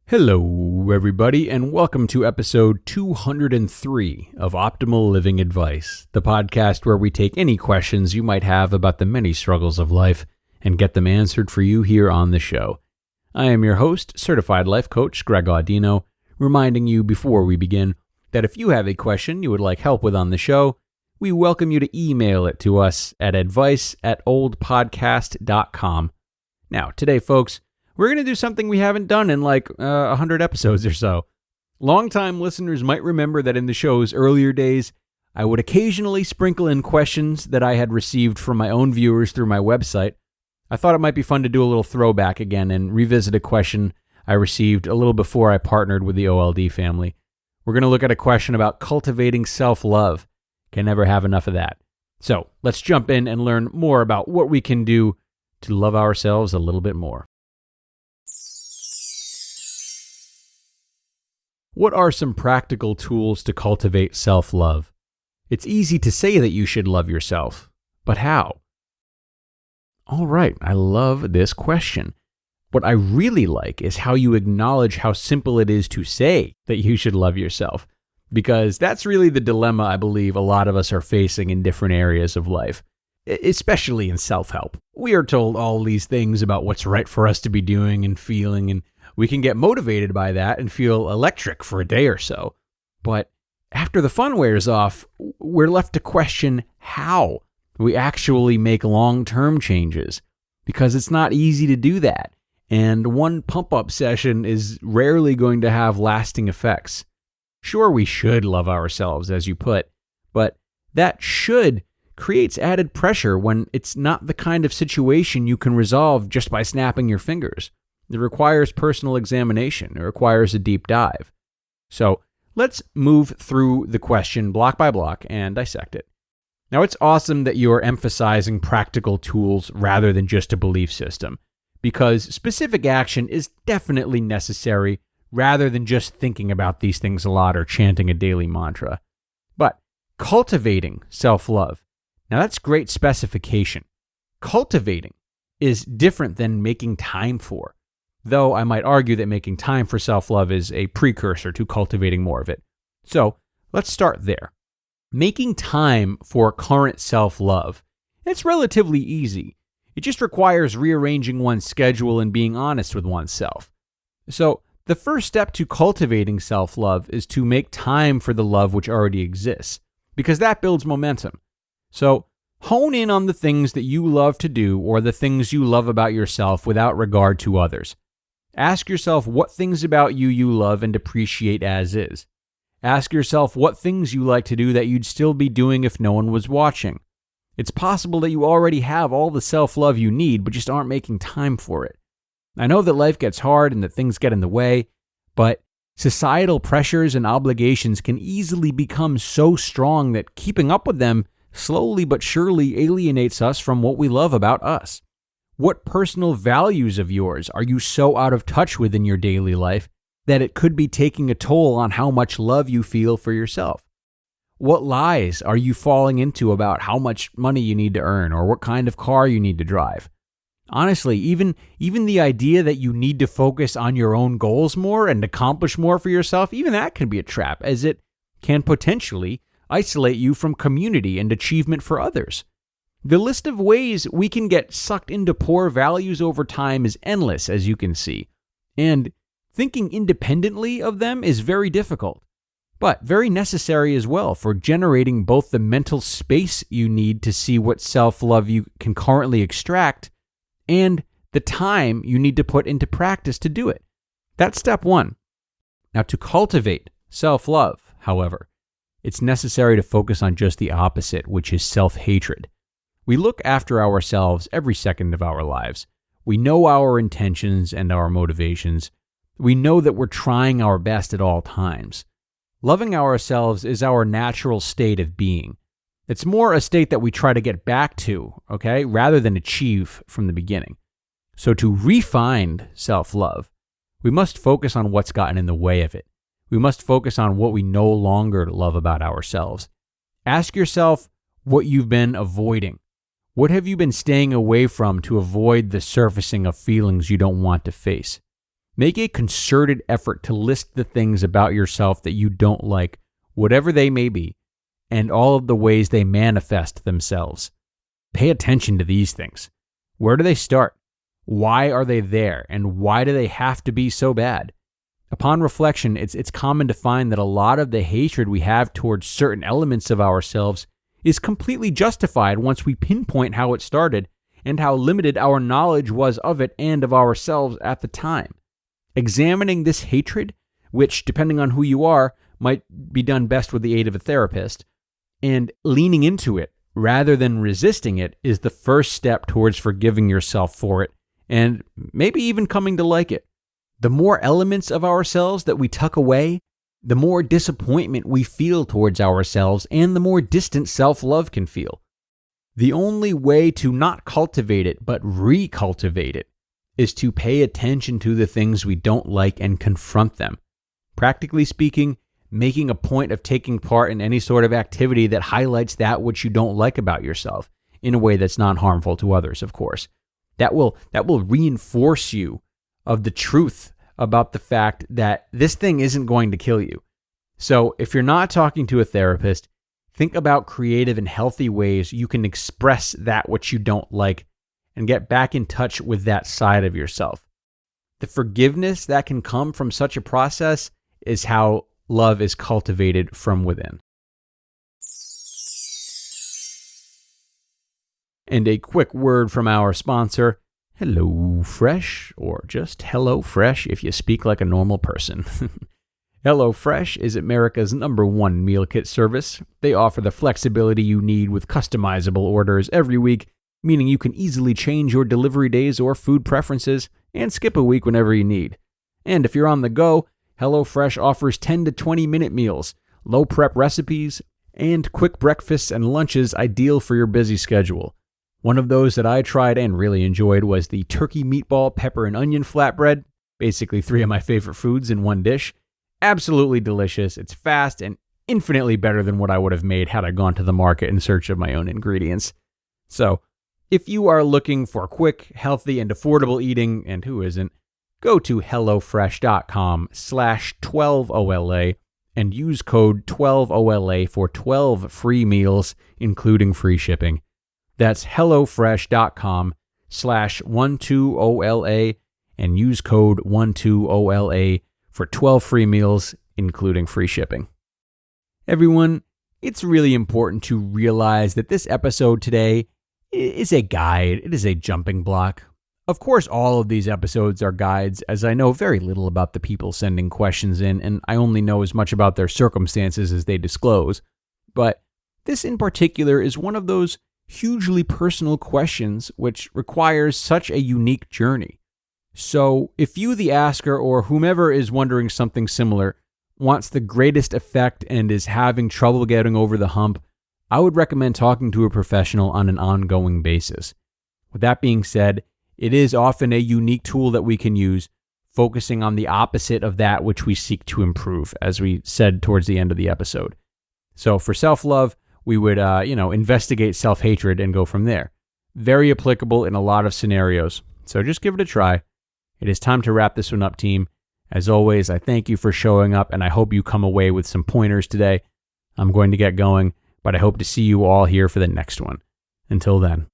Hello, everybody, and welcome to episode 203 of Optimal Living Advice, the podcast where we take any questions you might have about the many struggles of life and get them answered for you here on the show. I am your host, certified life coach Greg Audino, reminding you before we begin that if you have a question you would like help with on the show, we welcome you to email it to us at advice@oldpodcast.com. Now, today, folks, we're going to do something we haven't done in like 100 episodes or so. Longtime listeners might remember that in the show's earlier days, I would occasionally sprinkle in questions that I had received from my own viewers through my website. I thought it might be fun to do a little throwback again and revisit a question I received a little before I partnered with the OLD family. We're going to look at a question about cultivating self-love. Can never have enough of that. So let's jump in and learn more about what we can do to love ourselves a little bit more. What are some practical tools to cultivate self-love? It's easy to say that you should love yourself, but how? All right, I love this question. What I really like is how you acknowledge how simple it is to say that you should love yourself, because that's really the dilemma I believe a lot of us are facing in different areas of life, especially in self-help. We are told all these things about what's right for us to be doing and feeling, and we can get motivated by that and feel electric for a day or so. But after the fun wears off, we're left to question how we actually make long-term changes, because it's not easy to do that. And one pump-up session is rarely going to have lasting effects. Sure, we should love ourselves, as you put, but that should creates added pressure when it's not the kind of situation you can resolve just by snapping your fingers. It requires personal examination. It requires a deep dive. So let's move through the question block by block and dissect it. Now, it's awesome that you're emphasizing practical tools rather than just a belief system, because specific action is definitely necessary rather than just thinking about these things a lot or chanting a daily mantra. But cultivating self-love, now that's great specification. Cultivating is different than making time for. Though I might argue that making time for self-love is a precursor to cultivating more of it. So let's start there. Making time for current self-love, it's relatively easy. It just requires rearranging one's schedule and being honest with oneself. So the first step to cultivating self-love is to make time for the love which already exists, because that builds momentum. So hone in on the things that you love to do or the things you love about yourself without regard to others. Ask yourself what things about you love and appreciate as is. Ask yourself what things you like to do that you'd still be doing if no one was watching. It's possible that you already have all the self-love you need, but just aren't making time for it. I know that life gets hard and that things get in the way, but societal pressures and obligations can easily become so strong that keeping up with them slowly but surely alienates us from what we love about us. What personal values of yours are you so out of touch with in your daily life that it could be taking a toll on how much love you feel for yourself? What lies are you falling into about how much money you need to earn or what kind of car you need to drive? Honestly, even the idea that you need to focus on your own goals more and accomplish more for yourself, even that can be a trap, as it can potentially isolate you from community and achievement for others. The list of ways we can get sucked into poor values over time is endless, as you can see, and thinking independently of them is very difficult, but very necessary as well for generating both the mental space you need to see what self-love you can currently extract and the time you need to put into practice to do it. That's step one. Now, to cultivate self-love, however, it's necessary to focus on just the opposite, which is self-hatred. We look after ourselves every second of our lives. We know our intentions and our motivations. We know that we're trying our best at all times. Loving ourselves is our natural state of being. It's more a state that we try to get back to, okay, rather than achieve from the beginning. So to refine self-love, we must focus on what's gotten in the way of it. We must focus on what we no longer love about ourselves. Ask yourself what you've been avoiding. What have you been staying away from to avoid the surfacing of feelings you don't want to face? Make a concerted effort to list the things about yourself that you don't like, whatever they may be, and all of the ways they manifest themselves. Pay attention to these things. Where do they start? Why are they there? And why do they have to be so bad? Upon reflection, it's common to find that a lot of the hatred we have towards certain elements of ourselves is completely justified once we pinpoint how it started and how limited our knowledge was of it and of ourselves at the time. Examining this hatred, which, depending on who you are, might be done best with the aid of a therapist, and leaning into it rather than resisting it is the first step towards forgiving yourself for it and maybe even coming to like it. The more elements of ourselves that we tuck away, the more disappointment we feel towards ourselves and the more distant self-love can feel. The only way to not cultivate it but recultivate it is to pay attention to the things we don't like and confront them. Practically speaking, making a point of taking part in any sort of activity that highlights that which you don't like about yourself in a way that's not harmful to others, of course. That will reinforce you of the truth about the fact that this thing isn't going to kill you. So if you're not talking to a therapist, think about creative and healthy ways you can express that which you don't like and get back in touch with that side of yourself. The forgiveness that can come from such a process is how love is cultivated from within. And a quick word from our sponsor, HelloFresh, or just HelloFresh if you speak like a normal person. HelloFresh is America's #1 meal kit service. They offer the flexibility you need with customizable orders every week, meaning you can easily change your delivery days or food preferences and skip a week whenever you need. And if you're on the go, HelloFresh offers 10 to 20-minute meals, low-prep recipes, and quick breakfasts and lunches ideal for your busy schedule. One of those that I tried and really enjoyed was the turkey meatball, pepper, and onion flatbread, basically 3 of my favorite foods in one dish. Absolutely delicious. It's fast and infinitely better than what I would have made had I gone to the market in search of my own ingredients. So, if you are looking for quick, healthy, and affordable eating, and who isn't, go to hellofresh.com/12OLA and use code 12OLA for 12 free meals, including free shipping. That's hellofresh.com/12OLA and use code 12OLA for 12 free meals, including free shipping. Everyone, it's really important to realize that this episode today is a guide. It is a jumping block. Of course, all of these episodes are guides, as I know very little about the people sending questions in, and I only know as much about their circumstances as they disclose. But this in particular is one of those hugely personal questions which requires such a unique journey. So if you, the asker, or whomever is wondering something similar, wants the greatest effect and is having trouble getting over the hump, I would recommend talking to a professional on an ongoing basis. With that being said, it is often a unique tool that we can use, focusing on the opposite of that which we seek to improve, as we said towards the end of the episode. So for self-love, we would, investigate self-hatred and go from there. Very applicable in a lot of scenarios. So just give it a try. It is time to wrap this one up, team. As always, I thank you for showing up, and I hope you come away with some pointers today. I'm going to get going, but I hope to see you all here for the next one. Until then.